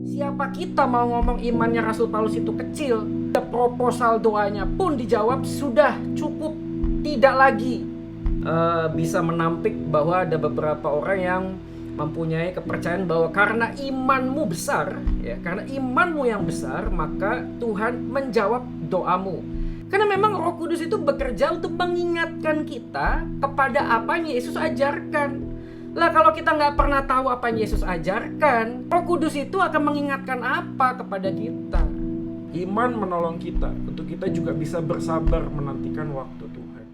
Siapa kita mau ngomong imannya Rasul Paulus itu kecil? Proposal doanya pun dijawab sudah cukup, tidak lagi bisa menampik bahwa ada beberapa orang yang mempunyai kepercayaan bahwa karena imanmu besar, ya, karena imanmu yang besar, maka Tuhan menjawab doamu. Karena memang Roh Kudus itu bekerja untuk mengingatkan kita kepada apa yang Yesus ajarkan. Lah kalau kita nggak pernah tahu apa yang Yesus ajarkan, Roh Kudus itu akan mengingatkan apa kepada kita? Iman menolong kita untuk kita juga bisa bersabar menantikan waktu Tuhan.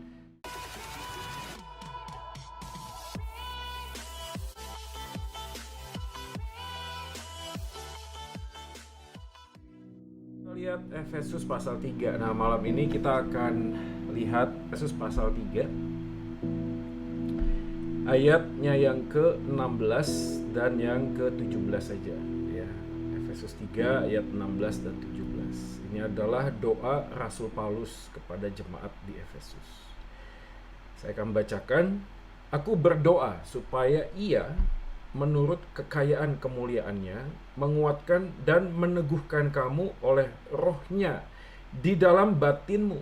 Kita lihat Efesus pasal 3. Nah, malam ini kita akan lihat Efesus pasal 3. Ayatnya yang ke-16 dan yang ke-17 saja, ya. Efesus 3 ayat 16 dan 17. Ini adalah doa Rasul Paulus kepada jemaat di Efesus. Saya akan bacakan. Aku berdoa supaya Ia menurut kekayaan kemuliaannya menguatkan dan meneguhkan kamu oleh Roh-Nya di dalam batinmu,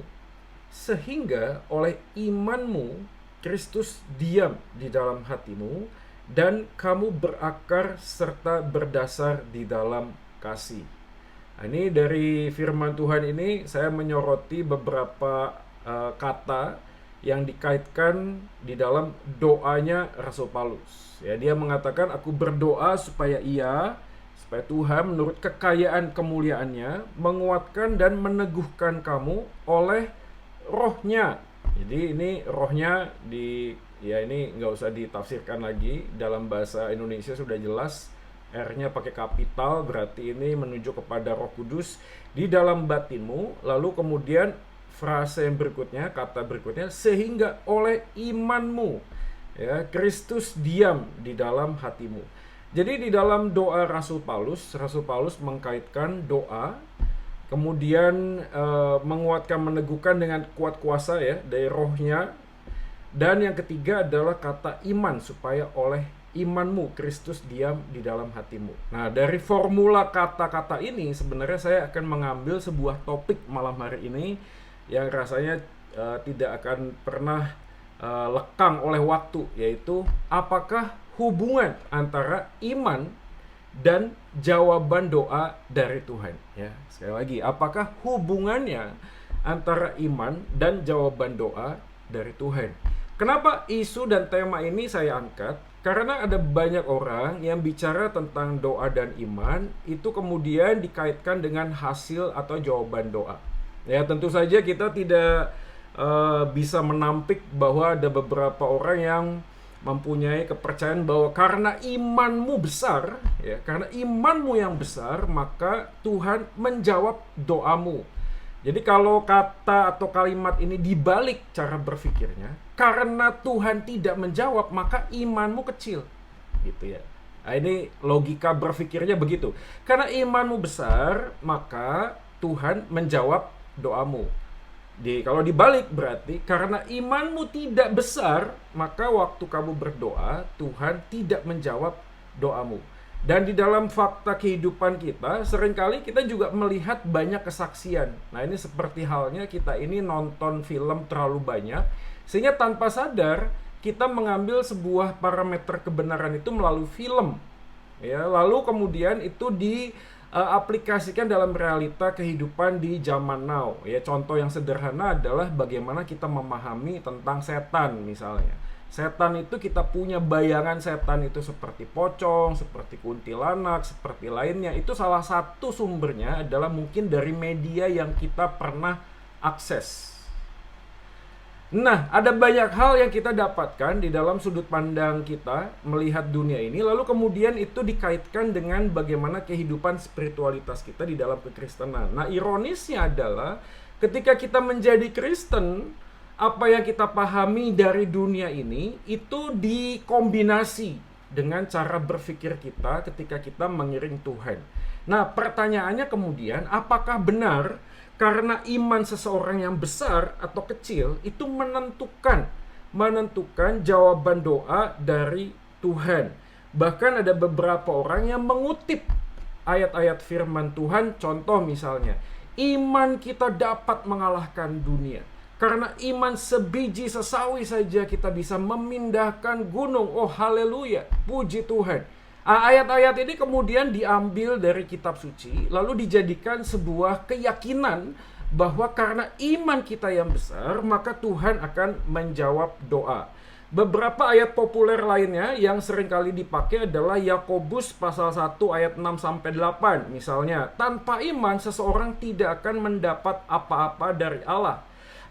sehingga oleh imanmu Kristus diam di dalam hatimu dan kamu berakar serta berdasar di dalam kasih. Nah, ini dari firman Tuhan ini saya menyoroti beberapa kata yang dikaitkan di dalam doanya Rasul Paulus. Ya, dia mengatakan aku berdoa supaya Tuhan menurut kekayaan kemuliaannya menguatkan dan meneguhkan kamu oleh Roh-Nya. Jadi ini Roh-Nya ini nggak usah ditafsirkan lagi, dalam bahasa Indonesia sudah jelas, R-nya pakai kapital, berarti ini menunjuk kepada Roh Kudus di dalam batinmu. Lalu kemudian frase yang berikutnya, kata berikutnya, sehingga oleh imanmu, ya, Kristus diam di dalam hatimu. Jadi di dalam doa Rasul Paulus mengkaitkan doa, kemudian menguatkan, meneguhkan dengan kuat kuasa, ya, dari Roh-Nya. Dan yang ketiga adalah kata iman, supaya oleh imanmu Kristus diam di dalam hatimu. Nah, dari formula kata-kata ini sebenarnya saya akan mengambil sebuah topik malam hari ini yang rasanya tidak akan pernah lekang oleh waktu, yaitu apakah hubungan antara iman dan jawaban doa dari Tuhan, ya. Sekali lagi, apakah hubungannya antara iman dan jawaban doa dari Tuhan? Kenapa isu dan tema ini saya angkat? Karena ada banyak orang yang bicara tentang doa dan iman itu kemudian dikaitkan dengan hasil atau jawaban doa. Ya, tentu saja kita tidak bisa menampik bahwa ada beberapa orang yang mempunyai kepercayaan bahwa karena imanmu besar, ya, karena imanmu yang besar, maka Tuhan menjawab doamu. Jadi kalau kata atau kalimat ini dibalik cara berpikirnya, karena Tuhan tidak menjawab, maka imanmu kecil, gitu ya. Nah, ini logika berpikirnya begitu. Karena imanmu besar, maka Tuhan menjawab doamu. Kalau dibalik berarti karena imanmu tidak besar, maka waktu kamu berdoa, Tuhan tidak menjawab doamu. Dan di dalam fakta kehidupan kita, seringkali kita juga melihat banyak kesaksian. Nah, ini seperti halnya kita ini nonton film terlalu banyak, sehingga tanpa sadar kita mengambil sebuah parameter kebenaran itu melalui film, ya. Lalu kemudian itu aplikasikan dalam realita kehidupan di zaman now, ya. Contoh yang sederhana adalah bagaimana kita memahami tentang setan misalnya. Setan itu kita punya bayangan setan itu seperti pocong, seperti kuntilanak, seperti lainnya. Itu salah satu sumbernya adalah mungkin dari media yang kita pernah akses. Nah, ada banyak hal yang kita dapatkan di dalam sudut pandang kita melihat dunia ini, lalu kemudian itu dikaitkan dengan bagaimana kehidupan spiritualitas kita di dalam kekristenan. Nah, ironisnya adalah ketika kita menjadi Kristen, apa yang kita pahami dari dunia ini itu dikombinasi dengan cara berpikir kita ketika kita mengiring Tuhan. Nah, pertanyaannya kemudian, apakah benar karena iman seseorang yang besar atau kecil itu menentukan jawaban doa dari Tuhan? Bahkan ada beberapa orang yang mengutip ayat-ayat firman Tuhan. Contoh misalnya, iman kita dapat mengalahkan dunia. Karena iman sebiji sesawi saja kita bisa memindahkan gunung. Oh haleluya, puji Tuhan. Ayat-ayat ini kemudian diambil dari kitab suci, lalu dijadikan sebuah keyakinan bahwa karena iman kita yang besar, maka Tuhan akan menjawab doa. Beberapa ayat populer lainnya yang seringkali dipakai adalah Yakobus pasal 1 ayat 6-8. Misalnya, tanpa iman seseorang tidak akan mendapat apa-apa dari Allah.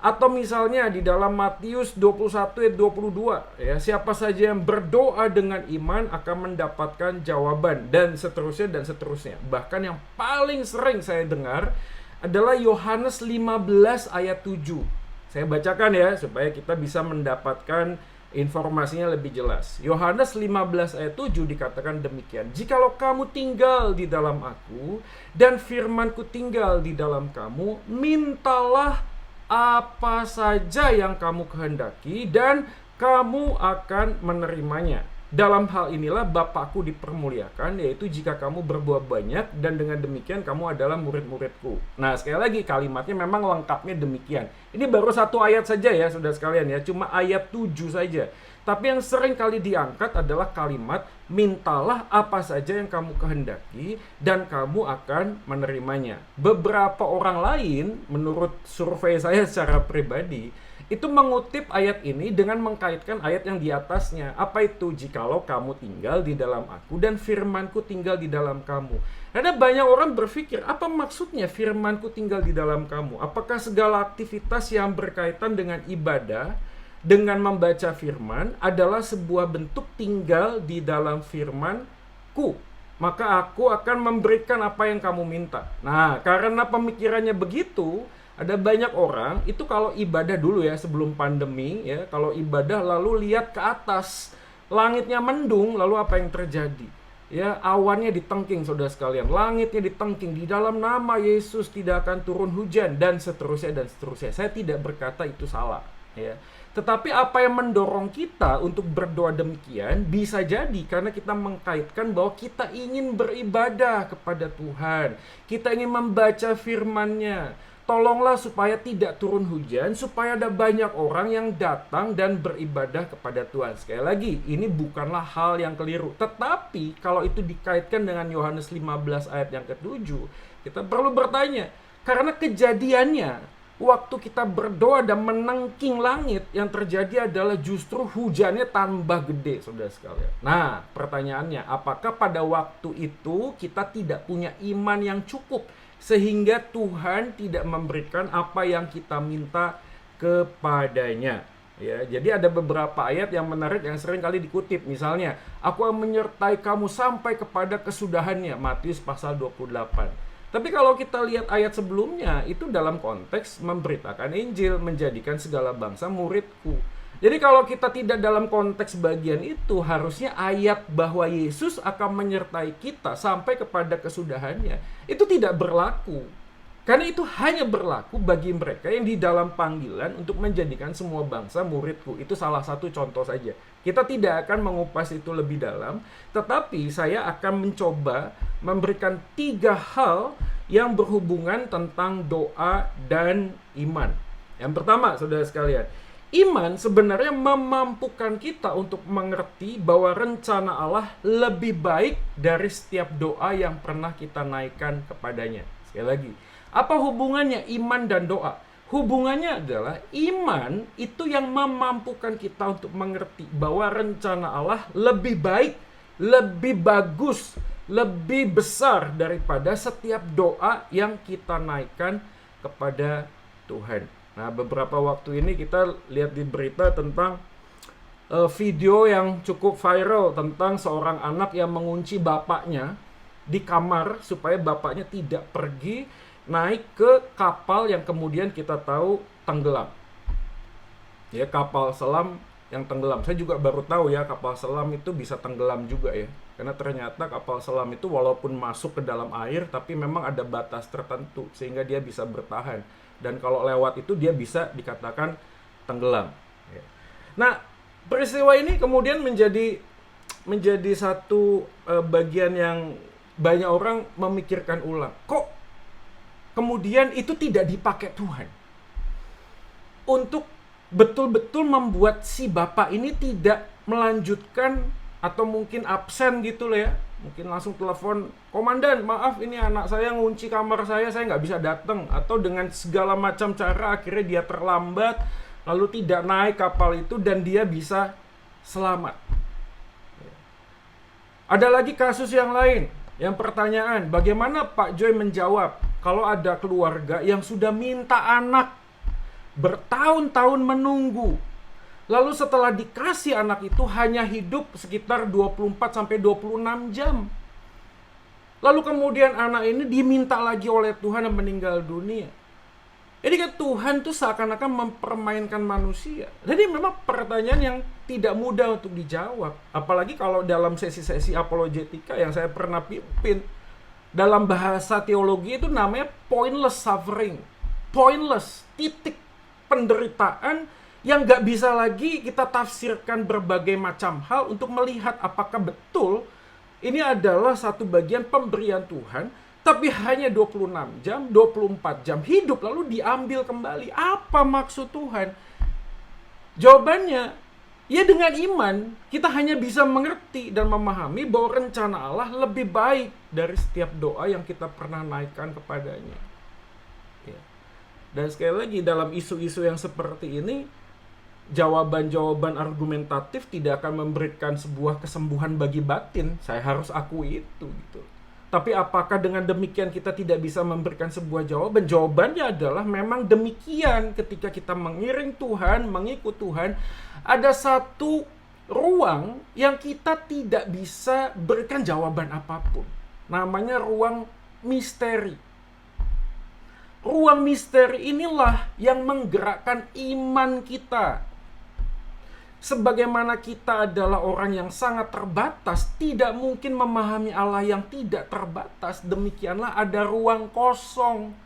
Atau misalnya di dalam Matius 21 ayat 22, ya, siapa saja yang berdoa dengan iman akan mendapatkan jawaban, dan seterusnya dan seterusnya. Bahkan yang paling sering saya dengar adalah Yohanes 15 ayat 7. Saya bacakan ya supaya kita bisa mendapatkan informasinya lebih jelas. Yohanes 15 ayat 7 dikatakan demikian. Jikalau kamu tinggal di dalam aku dan firmanku tinggal di dalam kamu, mintalah apa saja yang kamu kehendaki dan kamu akan menerimanya. Dalam hal inilah Bapakku dipermuliakan, yaitu jika kamu berbuat banyak, dan dengan demikian kamu adalah murid-muridku. Nah, sekali lagi kalimatnya memang lengkapnya demikian. Ini baru satu ayat saja ya, saudara sekalian ya, cuma ayat 7 saja. Tapi yang sering kali diangkat adalah kalimat, mintalah apa saja yang kamu kehendaki, dan kamu akan menerimanya. Beberapa orang lain, menurut survei saya secara pribadi, itu mengutip ayat ini dengan mengkaitkan ayat yang di atasnya. Apa itu? Jikalau kamu tinggal di dalam aku dan firmanku tinggal di dalam kamu. Karena banyak orang berpikir, apa maksudnya firmanku tinggal di dalam kamu? Apakah segala aktivitas yang berkaitan dengan ibadah, dengan membaca firman adalah sebuah bentuk tinggal di dalam firmanku? Maka aku akan memberikan apa yang kamu minta. Nah, karena pemikirannya begitu, ada banyak orang itu kalau ibadah dulu ya, sebelum pandemi ya, kalau ibadah lalu lihat ke atas, langitnya mendung, lalu apa yang terjadi? Ya, awannya ditengking saudara sekalian, langitnya ditengking, di dalam nama Yesus tidak akan turun hujan, dan seterusnya dan seterusnya. Saya tidak berkata itu salah ya. Tetapi apa yang mendorong kita untuk berdoa demikian bisa jadi karena kita mengkaitkan bahwa kita ingin beribadah kepada Tuhan, kita ingin membaca firman-Nya. Tolonglah supaya tidak turun hujan, supaya ada banyak orang yang datang dan beribadah kepada Tuhan. Sekali lagi, ini bukanlah hal yang keliru. Tetapi kalau itu dikaitkan dengan Yohanes 15 ayat yang ke-7, kita perlu bertanya, karena kejadiannya waktu kita berdoa dan menengking langit, yang terjadi adalah justru hujannya tambah gede, saudara sekalian. Nah, pertanyaannya, apakah pada waktu itu kita tidak punya iman yang cukup sehingga Tuhan tidak memberikan apa yang kita minta kepadanya? Ya, jadi ada beberapa ayat yang menarik yang sering kali dikutip. Misalnya, aku akan menyertai kamu sampai kepada kesudahannya, Matius pasal 28. Tapi kalau kita lihat ayat sebelumnya, itu dalam konteks memberitakan Injil, menjadikan segala bangsa muridku. Jadi kalau kita tidak dalam konteks bagian itu, harusnya ayat bahwa Yesus akan menyertai kita sampai kepada kesudahannya, itu tidak berlaku. Karena itu hanya berlaku bagi mereka yang di dalam panggilan untuk menjadikan semua bangsa muridku. Itu salah satu contoh saja. Kita tidak akan mengupas itu lebih dalam, tetapi saya akan mencoba memberikan 3 hal yang berhubungan tentang doa dan iman. Yang pertama, saudara sekalian, iman sebenarnya memampukan kita untuk mengerti bahwa rencana Allah lebih baik dari setiap doa yang pernah kita naikkan kepadanya. Sekali lagi, apa hubungannya iman dan doa? Hubungannya adalah iman itu yang memampukan kita untuk mengerti bahwa rencana Allah lebih baik, lebih bagus, lebih besar daripada setiap doa yang kita naikkan kepada Tuhan. Nah, beberapa waktu ini kita lihat di berita tentang video yang cukup viral tentang seorang anak yang mengunci bapaknya di kamar supaya bapaknya tidak pergi naik ke kapal yang kemudian kita tahu tenggelam. Ya, kapal selam yang tenggelam. Saya juga baru tahu ya, kapal selam itu bisa tenggelam juga ya. Karena ternyata kapal selam itu walaupun masuk ke dalam air, tapi memang ada batas tertentu sehingga dia bisa bertahan. Dan kalau lewat itu dia bisa dikatakan tenggelam. Nah, peristiwa ini kemudian menjadi satu bagian yang banyak orang memikirkan ulang, kok kemudian itu tidak dipakai Tuhan untuk betul-betul membuat si bapak ini tidak melanjutkan atau mungkin absen gitu loh ya. Mungkin langsung telepon, komandan maaf ini anak saya ngunci kamar saya nggak bisa datang. Atau dengan segala macam cara akhirnya dia terlambat, lalu tidak naik kapal itu dan dia bisa selamat. Ada lagi kasus yang lain. Yang pertanyaan, bagaimana Pak Joy menjawab kalau ada keluarga yang sudah minta anak bertahun-tahun menunggu, lalu setelah dikasih anak itu hanya hidup sekitar 24-26 jam. Lalu kemudian anak ini diminta lagi oleh Tuhan dan meninggal dunia. Jadi kan Tuhan tuh seakan-akan mempermainkan manusia. Jadi memang pertanyaan yang tidak mudah untuk dijawab. Apalagi kalau dalam sesi-sesi apologetika yang saya pernah pimpin, dalam bahasa teologi itu namanya pointless suffering. Pointless, titik penderitaan yang gak bisa lagi kita tafsirkan berbagai macam hal untuk melihat apakah betul ini adalah satu bagian pemberian Tuhan, tapi hanya 26 jam, 24 jam hidup lalu diambil kembali. Apa maksud Tuhan? Jawabannya, ya dengan iman kita hanya bisa mengerti dan memahami bahwa rencana Allah lebih baik dari setiap doa yang kita pernah naikkan kepadanya. Ya. Dan sekali lagi dalam isu-isu yang seperti ini, jawaban-jawaban argumentatif tidak akan memberikan sebuah kesembuhan bagi batin. Saya harus akui itu gitu. Tapi apakah dengan demikian kita tidak bisa memberikan sebuah jawaban? Jawabannya adalah memang demikian. Ketika kita mengiring Tuhan, mengikut Tuhan, ada satu ruang yang kita tidak bisa berikan jawaban apapun. Namanya ruang misteri. Ruang misteri inilah yang menggerakkan iman kita. Sebagaimana kita adalah orang yang sangat terbatas, tidak mungkin memahami Allah yang tidak terbatas. Demikianlah ada ruang kosong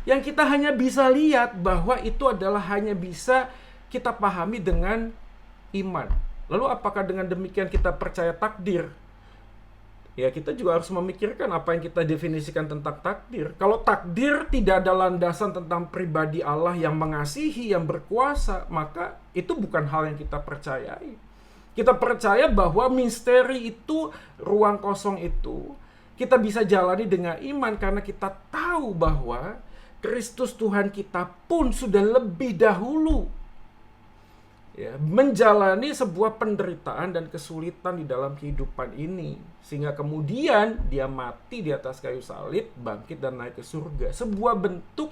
yang kita hanya bisa lihat bahwa itu adalah hanya bisa kita pahami dengan iman. Lalu apakah dengan demikian kita percaya takdir? Ya, kita juga harus memikirkan apa yang kita definisikan tentang takdir. Kalau takdir tidak ada landasan tentang pribadi Allah yang mengasihi, yang berkuasa, maka itu bukan hal yang kita percayai. Kita percaya bahwa misteri itu, ruang kosong itu, kita bisa jalani dengan iman karena kita tahu bahwa Kristus Tuhan kita pun sudah lebih dahulu menjalani sebuah penderitaan dan kesulitan di dalam kehidupan ini, sehingga kemudian dia mati di atas kayu salib, bangkit dan naik ke surga. Sebuah bentuk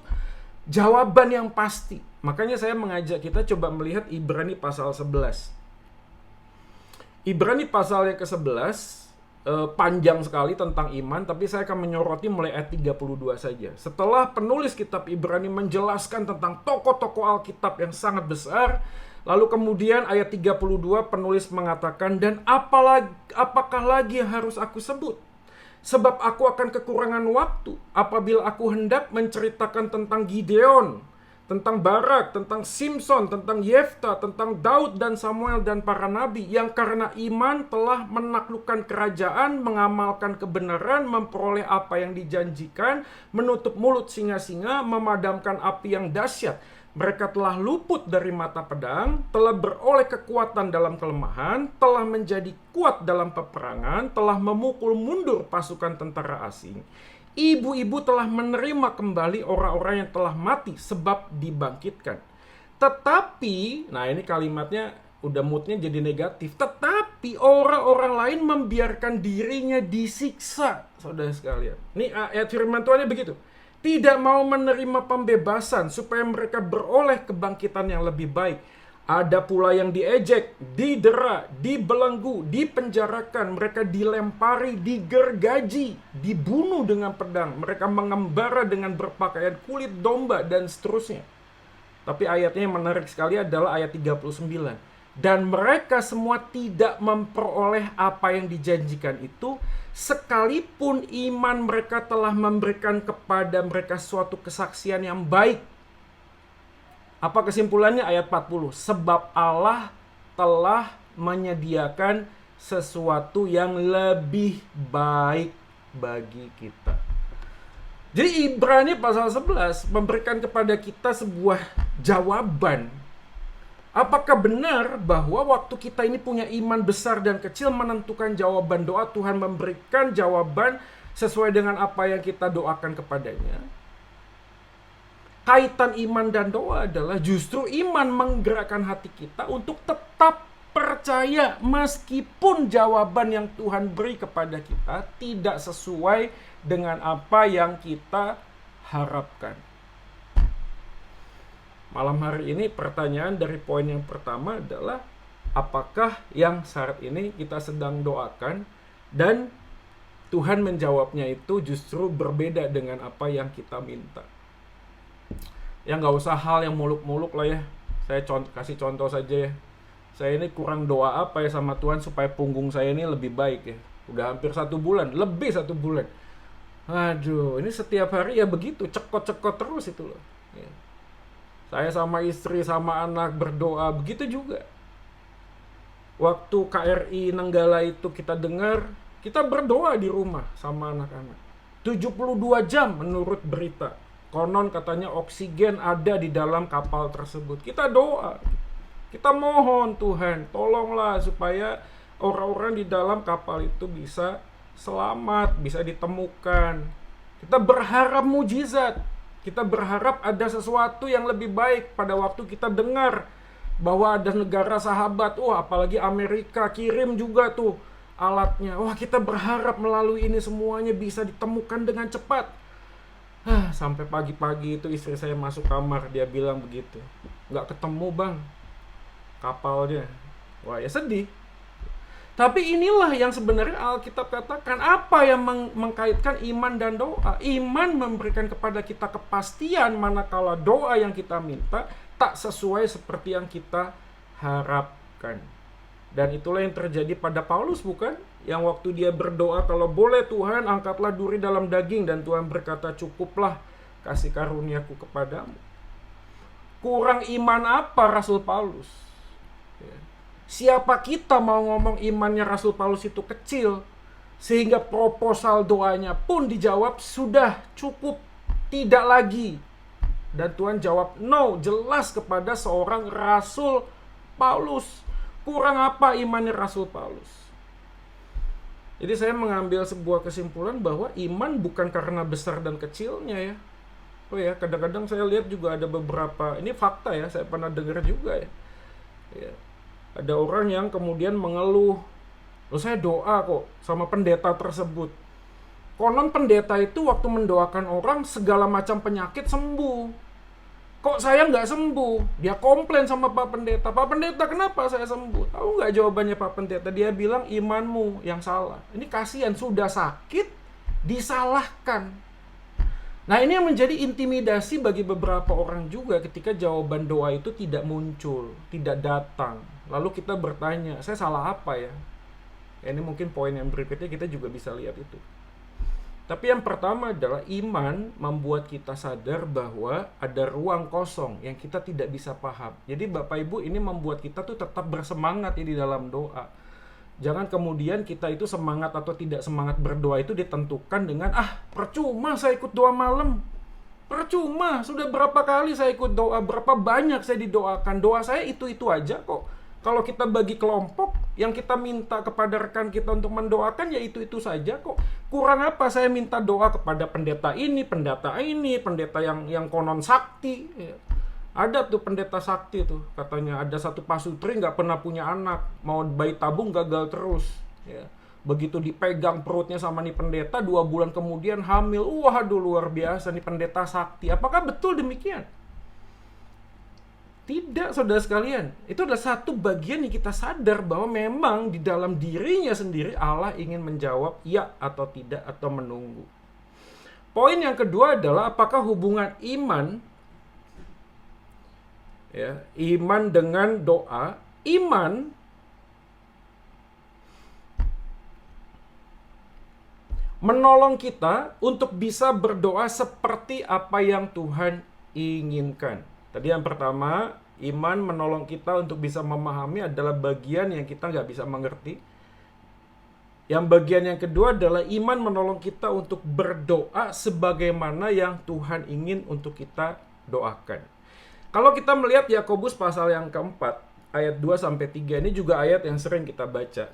jawaban yang pasti. Makanya saya mengajak kita coba melihat Ibrani pasal 11. Ibrani pasal yang ke-11 panjang sekali tentang iman, tapi saya akan menyoroti mulai ayat 32 saja. Setelah penulis kitab Ibrani menjelaskan tentang tokoh-tokoh Alkitab yang sangat besar, lalu kemudian ayat 32 penulis mengatakan, dan apakah lagi yang harus aku sebut? Sebab aku akan kekurangan waktu apabila aku hendak menceritakan tentang Gideon, tentang Barak, tentang Simson, tentang Yefta, tentang Daud dan Samuel dan para nabi yang karena iman telah menaklukkan kerajaan, mengamalkan kebenaran, memperoleh apa yang dijanjikan, menutup mulut singa-singa, memadamkan api yang dahsyat. Mereka telah luput dari mata pedang, telah beroleh kekuatan dalam kelemahan, telah menjadi kuat dalam peperangan, telah memukul mundur pasukan tentara asing. Ibu-ibu telah menerima kembali orang-orang yang telah mati sebab dibangkitkan. Tetapi, nah ini kalimatnya udah moodnya jadi negatif. Tetapi orang-orang lain membiarkan dirinya disiksa, saudara sekalian. Ini ayat firman Tuhannya begitu. Tidak mau menerima pembebasan supaya mereka beroleh kebangkitan yang lebih baik. Ada pula yang diejek, didera, dibelenggu, dipenjarakan, mereka dilempari, digergaji, dibunuh dengan pedang, mereka mengembara dengan berpakaian kulit domba, dan seterusnya. Tapi ayatnya yang menarik sekali adalah ayat 39. Dan mereka semua tidak memperoleh apa yang dijanjikan itu, sekalipun iman mereka telah memberikan kepada mereka suatu kesaksian yang baik. Apa kesimpulannya? Ayat 40. Sebab Allah telah menyediakan sesuatu yang lebih baik bagi kita. Jadi Ibrani pasal 11 memberikan kepada kita sebuah jawaban. Apakah benar bahwa waktu kita ini punya iman besar dan kecil menentukan jawaban doa, Tuhan memberikan jawaban sesuai dengan apa yang kita doakan kepadanya? Kaitan iman dan doa adalah justru iman menggerakkan hati kita untuk tetap percaya meskipun jawaban yang Tuhan beri kepada kita tidak sesuai dengan apa yang kita harapkan. Malam hari ini pertanyaan dari poin yang pertama adalah apakah yang saat ini kita sedang doakan dan Tuhan menjawabnya itu justru berbeda dengan apa yang kita minta. Ya nggak usah hal yang muluk-muluk lah ya. Saya kasih contoh saja ya. Saya ini kurang doa apa ya sama Tuhan supaya punggung saya ini lebih baik ya. Udah hampir 1 bulan, lebih 1 bulan. Aduh, ini setiap hari ya begitu, cekot-cekot terus itu loh. Ya. Saya sama istri, sama anak berdoa, begitu juga. Waktu KRI Nanggala itu kita dengar, kita berdoa di rumah sama anak-anak. 72 jam menurut berita. Konon katanya oksigen ada di dalam kapal tersebut. Kita doa. Kita mohon Tuhan, tolonglah supaya orang-orang di dalam kapal itu bisa selamat, bisa ditemukan. Kita berharap mujizat. Kita berharap ada sesuatu yang lebih baik pada waktu kita dengar bahwa ada negara sahabat, apalagi Amerika kirim juga tuh alatnya. Wah, kita berharap melalui ini semuanya bisa ditemukan dengan cepat. Sampai pagi-pagi itu istri saya masuk kamar, dia bilang begitu. Nggak ketemu bang kapalnya. Wah ya sedih. Tapi inilah yang sebenarnya Alkitab katakan, apa yang mengkaitkan iman dan doa. Iman memberikan kepada kita kepastian manakala doa yang kita minta tak sesuai seperti yang kita harapkan. Dan itulah yang terjadi pada Paulus, bukan? Yang waktu dia berdoa, kalau boleh Tuhan angkatlah duri dalam daging, dan Tuhan berkata cukuplah kasih karuniaku kepadamu. Kurang iman apa Rasul Paulus? Siapa kita mau ngomong imannya Rasul Paulus itu kecil sehingga proposal doanya pun dijawab sudah cukup, tidak lagi. Dan Tuhan jawab no, jelas kepada seorang Rasul Paulus. Kurang apa imannya Rasul Paulus? Jadi saya mengambil sebuah kesimpulan bahwa iman bukan karena besar dan kecilnya ya. Oh ya, kadang-kadang saya lihat juga ada beberapa, ini fakta ya, saya pernah dengar juga ya. Ada orang yang kemudian mengeluh, saya doa kok sama pendeta tersebut. Konon pendeta itu waktu mendoakan orang segala macam penyakit sembuh. Kok saya nggak sembuh? Dia komplain sama Pak Pendeta. Pak Pendeta, kenapa saya sembuh? Tahu nggak jawabannya Pak Pendeta? Dia bilang imanmu yang salah. Ini kasihan, sudah sakit, disalahkan. Nah ini yang menjadi intimidasi bagi beberapa orang juga ketika jawaban doa itu tidak muncul, tidak datang. Lalu kita bertanya, saya salah apa ya? Ini mungkin poin yang berikutnya kita juga bisa lihat itu. Tapi yang pertama adalah iman membuat kita sadar bahwa ada ruang kosong yang kita tidak bisa paham. Jadi Bapak Ibu, ini membuat kita tuh tetap bersemangat di dalam doa. Jangan kemudian kita itu semangat atau tidak semangat berdoa itu ditentukan dengan percuma saya ikut doa malam. Percuma, sudah berapa kali saya ikut doa, berapa banyak saya didoakan. Doa saya itu-itu aja kok. Kalau kita bagi kelompok, yang kita minta kepada rekan kita untuk mendoakan ya itu-itu saja kok. Kurang apa saya minta doa kepada pendeta ini, pendeta yang konon sakti. Ada tuh pendeta sakti tuh, katanya ada satu pasutri nggak pernah punya anak, mau bayi tabung gagal terus. Ya. Begitu dipegang perutnya sama nih pendeta, 2 bulan kemudian hamil. Waduh luar biasa nih pendeta sakti. Apakah betul demikian? Tidak, saudara sekalian. Itu adalah satu bagian yang kita sadar bahwa memang di dalam dirinya sendiri Allah ingin menjawab ya atau tidak atau menunggu. Poin yang kedua adalah apakah hubungan iman dengan doa, iman menolong kita untuk bisa berdoa seperti apa yang Tuhan inginkan. Tadi yang pertama, iman menolong kita untuk bisa memahami adalah bagian yang kita nggak bisa mengerti. Yang bagian yang kedua adalah iman menolong kita untuk berdoa sebagaimana yang Tuhan ingin untuk kita doakan. Kalau kita melihat Yakobus pasal yang keempat, ayat 2-3 ini juga ayat yang sering kita baca.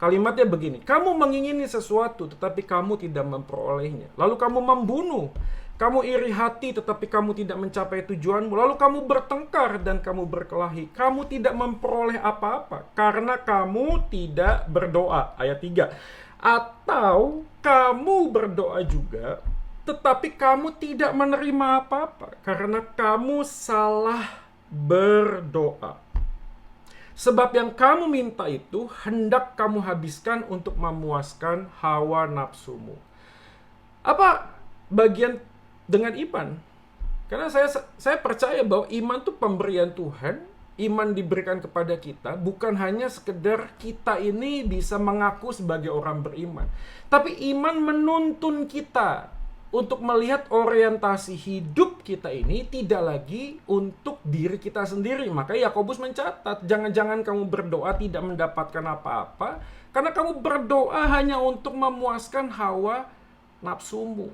Kalimatnya begini, kamu mengingini sesuatu tetapi kamu tidak memperolehnya. Lalu kamu membunuh, kamu iri hati tetapi kamu tidak mencapai tujuanmu. Lalu kamu bertengkar dan kamu berkelahi. Kamu tidak memperoleh apa-apa karena kamu tidak berdoa. Ayat 3. Atau kamu berdoa juga tetapi kamu tidak menerima apa-apa karena kamu salah berdoa. Sebab yang kamu minta itu hendak kamu habiskan untuk memuaskan hawa nafsumu. Apa bagian dengan iman? Karena saya percaya bahwa iman itu pemberian Tuhan. Iman diberikan kepada kita bukan hanya sekedar kita ini bisa mengaku sebagai orang beriman. Tapi iman menuntun kita untuk melihat orientasi hidup kita ini tidak lagi untuk diri kita sendiri. Maka Yakobus mencatat, jangan-jangan kamu berdoa tidak mendapatkan apa-apa, karena kamu berdoa hanya untuk memuaskan hawa nafsumu.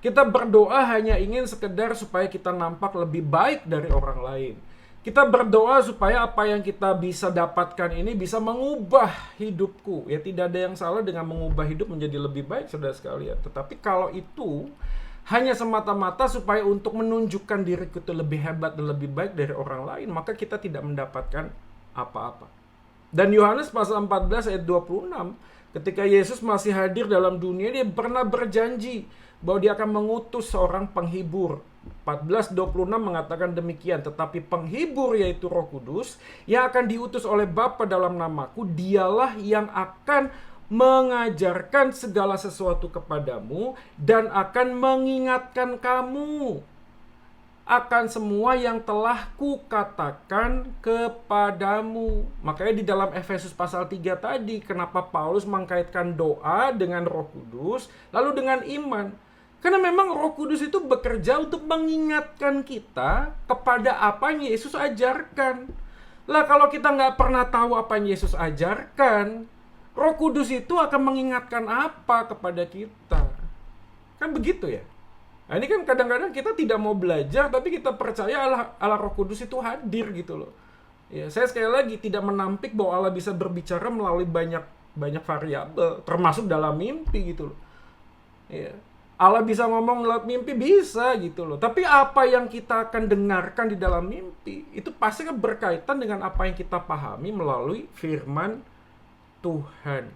Kita berdoa hanya ingin sekedar supaya kita nampak lebih baik dari orang lain. Kita berdoa supaya apa yang kita bisa dapatkan ini bisa mengubah hidupku. Ya, tidak ada yang salah dengan mengubah hidup menjadi lebih baik, saudara sekalian. Tetapi kalau itu hanya semata-mata supaya untuk menunjukkan diriku itu lebih hebat dan lebih baik dari orang lain, maka kita tidak mendapatkan apa-apa. Dan Yohanes pasal 14 ayat 26, ketika Yesus masih hadir dalam dunia, dia pernah berjanji bahwa dia akan mengutus seorang penghibur. 14:26 mengatakan demikian, tetapi penghibur yaitu Roh Kudus yang akan diutus oleh Bapa dalam namaku, dialah yang akan mengajarkan segala sesuatu kepadamu dan akan mengingatkan kamu akan semua yang telah kukatakan kepadamu. Makanya di dalam Efesus pasal 3 tadi, kenapa Paulus mengkaitkan doa dengan Roh Kudus lalu dengan iman? Karena memang Roh Kudus itu bekerja untuk mengingatkan kita kepada apa yang Yesus ajarkan. Lah kalau kita nggak pernah tahu apa yang Yesus ajarkan, Roh Kudus itu akan mengingatkan apa kepada kita? Kan begitu ya? Nah, ini kan kadang-kadang kita tidak mau belajar, tapi kita percaya Allah Roh Kudus itu hadir gitu loh. Ya, saya sekali lagi tidak menampik bahwa Allah bisa berbicara melalui banyak variabel, termasuk dalam mimpi gitu loh. Ya. Allah bisa ngomong lewat mimpi, bisa gitu loh. Tapi apa yang kita akan dengarkan di dalam mimpi, itu pasti kan berkaitan dengan apa yang kita pahami melalui firman Tuhan.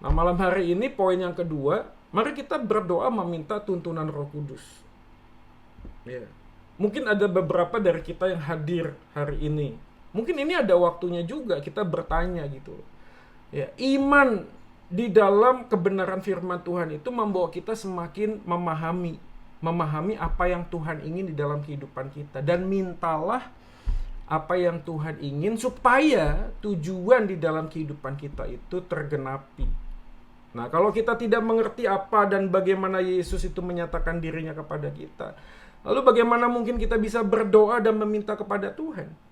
Nah, malam hari ini poin yang kedua, mari kita berdoa meminta tuntunan Roh Kudus. Ya. Mungkin ada beberapa dari kita yang hadir hari ini. Mungkin ini ada waktunya juga kita bertanya gitu loh. Ya, iman di dalam kebenaran firman Tuhan itu membawa kita semakin memahami apa yang Tuhan ingin di dalam kehidupan kita. Dan mintalah apa yang Tuhan ingin supaya tujuan di dalam kehidupan kita itu tergenapi. Nah, kalau kita tidak mengerti apa dan bagaimana Yesus itu menyatakan dirinya kepada kita, lalu bagaimana mungkin kita bisa berdoa dan meminta kepada Tuhan?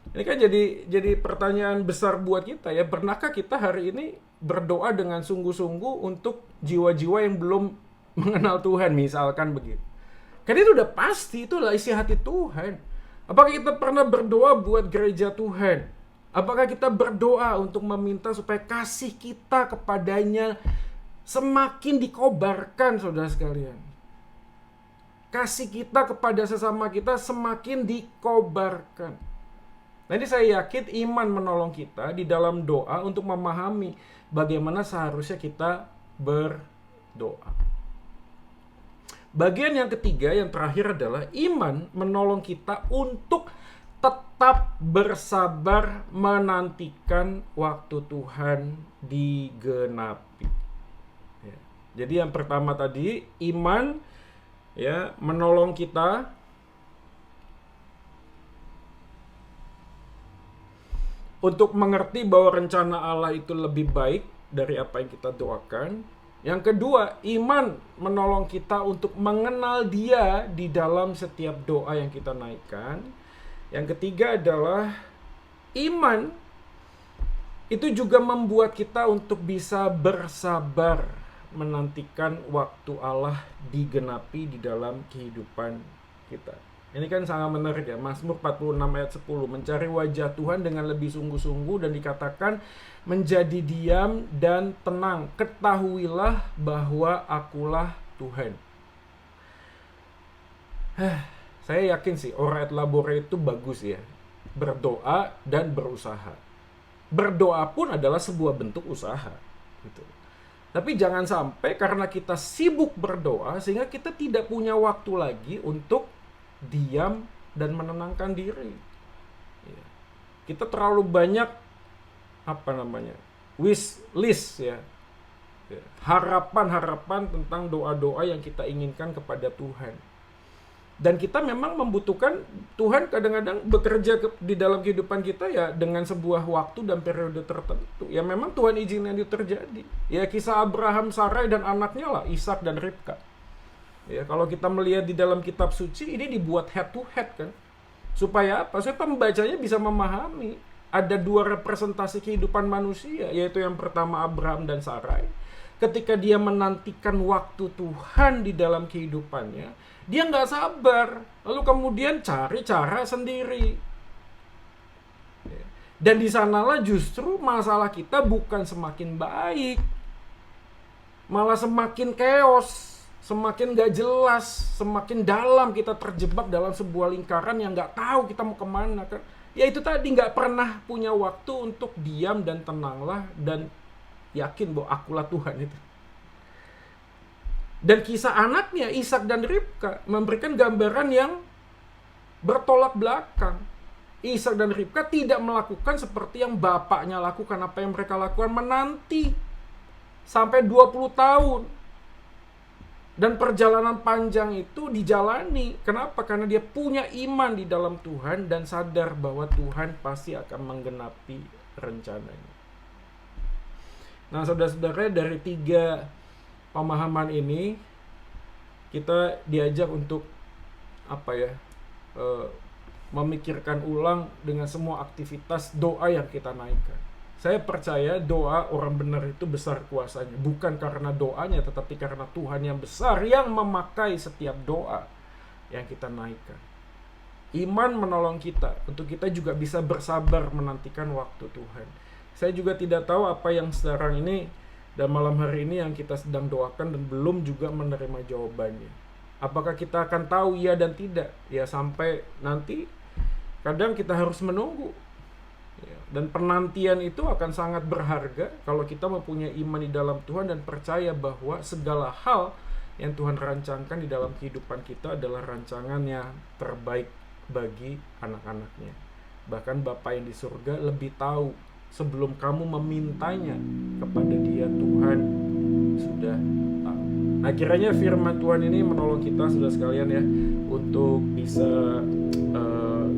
Ini kan jadi pertanyaan besar buat kita ya. Pernahkah kita hari ini berdoa dengan sungguh-sungguh untuk jiwa-jiwa yang belum mengenal Tuhan, misalkan begitu? Karena itu udah pasti, itulah isi hati Tuhan. Apakah kita pernah berdoa buat gereja Tuhan? Apakah kita berdoa untuk meminta supaya kasih kita kepadanya semakin dikobarkan, saudara sekalian? Kasih kita kepada sesama kita semakin dikobarkan. Nanti saya yakin iman menolong kita di dalam doa untuk memahami bagaimana seharusnya kita berdoa. Bagian yang ketiga, yang terakhir adalah iman menolong kita untuk tetap bersabar menantikan waktu Tuhan digenapi. Ya. Jadi yang pertama tadi, iman ya menolong kita untuk mengerti bahwa rencana Allah itu lebih baik dari apa yang kita doakan. Yang kedua, iman menolong kita untuk mengenal Dia di dalam setiap doa yang kita naikkan. Yang ketiga adalah iman Itu juga membuat kita untuk bisa bersabar menantikan waktu Allah digenapi di dalam kehidupan kita. Ini kan sangat menarik ya. Mazmur 46 ayat 10, mencari wajah Tuhan dengan lebih sungguh-sungguh, dan dikatakan menjadi diam dan tenang. Ketahuilah bahwa akulah Tuhan. Saya yakin sih orang et labora itu bagus ya. Berdoa dan berusaha. Berdoa pun adalah sebuah bentuk usaha. Gitu. Tapi jangan sampai karena kita sibuk berdoa sehingga kita tidak punya waktu lagi untuk diam dan menenangkan diri. Ya. Kita terlalu banyak wish list ya. Harapan-harapan tentang doa-doa yang kita inginkan kepada Tuhan. Dan kita memang membutuhkan Tuhan kadang-kadang bekerja di dalam kehidupan kita ya dengan sebuah waktu dan periode tertentu. Ya memang Tuhan izinkan itu terjadi. Ya kisah Abraham, Sarai dan anaknya lah, Ishak dan Ribka. Ya kalau kita melihat di dalam kitab suci ini dibuat head to head kan. Supaya apa? Supaya pembacanya bisa memahami ada dua representasi kehidupan manusia, yaitu yang pertama Abraham dan Sarai. Ketika dia menantikan waktu Tuhan di dalam kehidupannya, dia nggak sabar, lalu kemudian cari cara sendiri. Dan di sanalah justru masalah kita bukan semakin baik, malah semakin chaos, semakin nggak jelas, semakin dalam kita terjebak dalam sebuah lingkaran yang nggak tahu kita mau kemana kan. Ya itu tadi, nggak pernah punya waktu untuk diam dan tenanglah dan yakin bahwa akulah Tuhan itu. Dan kisah anaknya Ishak dan Ribka memberikan gambaran yang bertolak belakang. Ishak dan Ribka tidak melakukan seperti yang bapaknya lakukan. Apa yang mereka lakukan? Menanti sampai 20 tahun. Dan perjalanan panjang itu dijalani. Kenapa? Karena dia punya iman di dalam Tuhan dan sadar bahwa Tuhan pasti akan menggenapi rencananya. Nah, saudara-saudara, dari 3 pemahaman ini kita diajak untuk memikirkan ulang dengan semua aktivitas doa yang kita naikkan. Saya percaya doa orang benar itu besar kuasanya, bukan karena doanya tetapi karena Tuhan yang besar yang memakai setiap doa yang kita naikkan. Iman menolong kita untuk kita juga bisa bersabar menantikan waktu Tuhan. Saya juga tidak tahu apa yang sekarang ini dan malam hari ini yang kita sedang doakan dan belum juga menerima jawabannya. Apakah kita akan tahu iya dan tidak? Ya sampai nanti kadang kita harus menunggu. Ya, dan penantian itu akan sangat berharga kalau kita mempunyai iman di dalam Tuhan dan percaya bahwa segala hal yang Tuhan rancangkan di dalam kehidupan kita adalah rancangan yang terbaik bagi anak-anaknya. Bahkan Bapa yang di surga lebih tahu sebelum kamu memintanya kepada Dia, Tuhan sudah tahu. Nah, kiranya firman Tuhan ini menolong kita saudara sekalian ya untuk bisa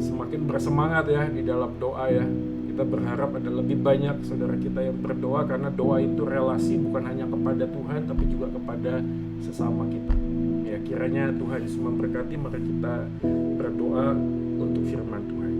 semakin bersemangat ya di dalam doa ya. Kita berharap ada lebih banyak saudara kita yang berdoa, karena doa itu relasi bukan hanya kepada Tuhan tapi juga kepada sesama kita. Ya, kiranya Tuhan Yesus memberkati. Mari kita berdoa untuk firman Tuhan.